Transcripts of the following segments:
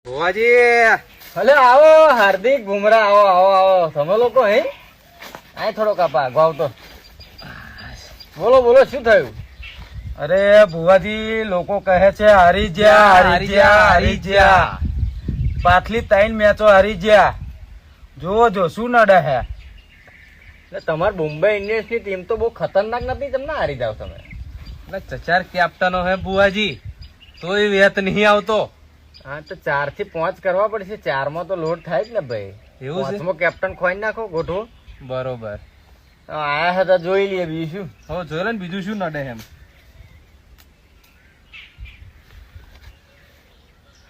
ભુવાજી ભલે આવો હાર્દિક બુમરા, આવો આવો આવો. તમે લોકો હે આ થોડો કાપા ગાવ તો બોલો બોલો, શું થયું? અરે ભુવાજી લોકો કહે છે હારી જ્યા પાછલી 3 મેચો હારી જ્યા. જો શું નડે હે. એટલે તમાર મુંબઈ ઇન્ડિયન્સ ની ટીમ તો બહુ ખતરનાક નથી, તમને હારી જાવ તમે. ચચાર કેપ્ટનો હે બુવાજી, તોય વેત નહીં આવતો. હા તો 4 થી 5 કરવા પડશે. 4 માં તો લોડ થાય જ ને ભાઈ. એવું છે? 5મો કેપ્ટન ખોઈ નાખો ગોઠવો. બરોબર, આયા હતા જોઈ લઈએ બીજું શું. હો જોઈ લે ને બીજું શું નડે એમ.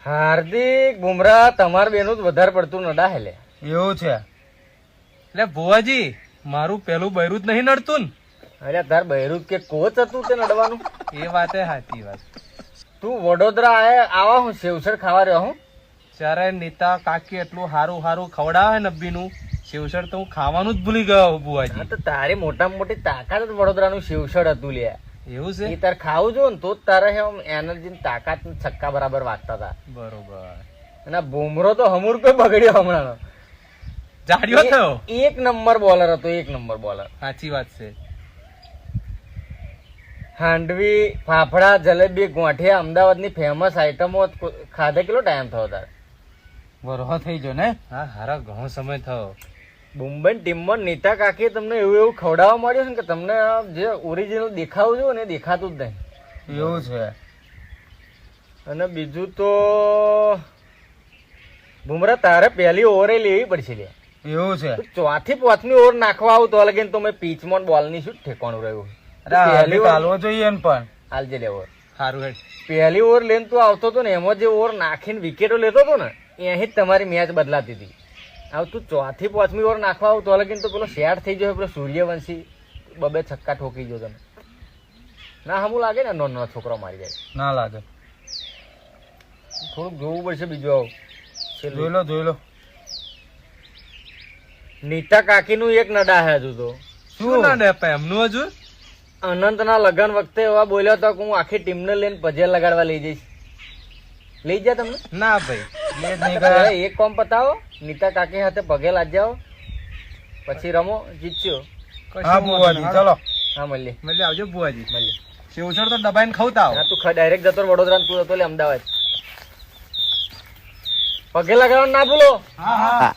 હાર્દિક બુમરા તમારે બેનું જ વધારે પડતું નડા હેલે. એવું છે? એટલે બુવાજી મારું પેલું બૈરું જ નહીં નડતું ને. અરે તાર બહેરું કે કોચ હતું તે નડવાનું. એ વાતે સાચી વાત. તું વડોદરા આવા હું સેવસર ખાવા રહ્યો હું. ત્યારે નીતા કાકી એટલું હારું હારું ખવડાવે નબ્બી નું શિવસર તો હું ખાવાનું જ ભૂલી ગયો હા બુવાજી. તો તારી મોટામાં મોટી તાકાત જ વડોદરાનું શિવસર હતું લે. એવું એ છે? તાર ખાવું જો ને તો જ તારે એનર્જી ની તાકાત ને છક્કા બરાબર વાગતા હતા. બરોબર. અને બુમરો તો હમુર કોઈ બગડ્યો હમણાં. જાડિયો થયો. એક નંબર બોલર હતો, 1 નંબર બોલર. સાચી વાત છે. હાંડવી, ફાફડા, જલેબી, ગોઠિયા અમદાવાદની ફેમસ આઈટમો ખાધે કેટલો ટાઈમ થયો તારે? વરહો થઈ ગયો ને. હા હારા ઘણો સમય થયો. મુંબઈ ટીમમાં નીતા કાકીએ તમને એવું ખવડાવવા માંડ્યું છે ને કે તમને જે ઓરિજિનલ દેખાવું જોઈએ ને એ દેખાતું જ નહીં. એવું છે? અને બીજું તો બુમરા તારે પહેલી ઓવરે લેવી પડશે લે. એવું છે? તું 4 થી 5મી ઓવર નાખવા આવું તો લગીને તો મેં પીચમાં બોલ ની શું ઠેકાણું રહ્યું. અરે હાર્દિક હાલવો જોઈએ ને પણ. હાલજે લે ઓવર. સારું હેડ. પહેલી ઓવર લઈને તું આવતો હતો ને એમાં જે ઓવર નાખીને વિકેટો લેતો હતો ને અહીં જ તમારી મેચ બદલાતી હતી. હવે તું 4 થી 5મી ઓવર નાખવા આવું તો લગીને તો પેલો સેટ થઈ ગયો, પેલો સૂર્યવંશી 2 છક્કા ઠોકી ગયો તમે. ના હમું લાગે ને નો છોકરો મારી જાય. ના લાગે. થોડુંક જોવું પડશે બીજું. આવું જોઈ લો. નીતા કાકીનું એક નડા હે હજુ તો. શું ના દે એમનું હજુ? અનંતના લગ્ન વખતે એવા બોલ્યો હતો કે હું આખી ટીમને લઈને પજેલ લગાડવા લઈ જઈશ. લઈ જા તમને. ના ભાઈ, લે જ નહીં કરે. હવે એક કામ પતાવો, નીતા કાકી સાથે પગે લાગ જાઓ, પછી રમો, જીતશો. હા ભુવાજી ચલો. હા મળીએ. મળીએ, આવજો બુવાજી. મળીએ. શિવસર તો દબાઈને ખવતા આવો. હા તું ડાયરેક્ટ જતો રહો વડોદરા, તું જતો લે અમદાવાદ. પગે લગાડવાનું ના ભૂલો. હા.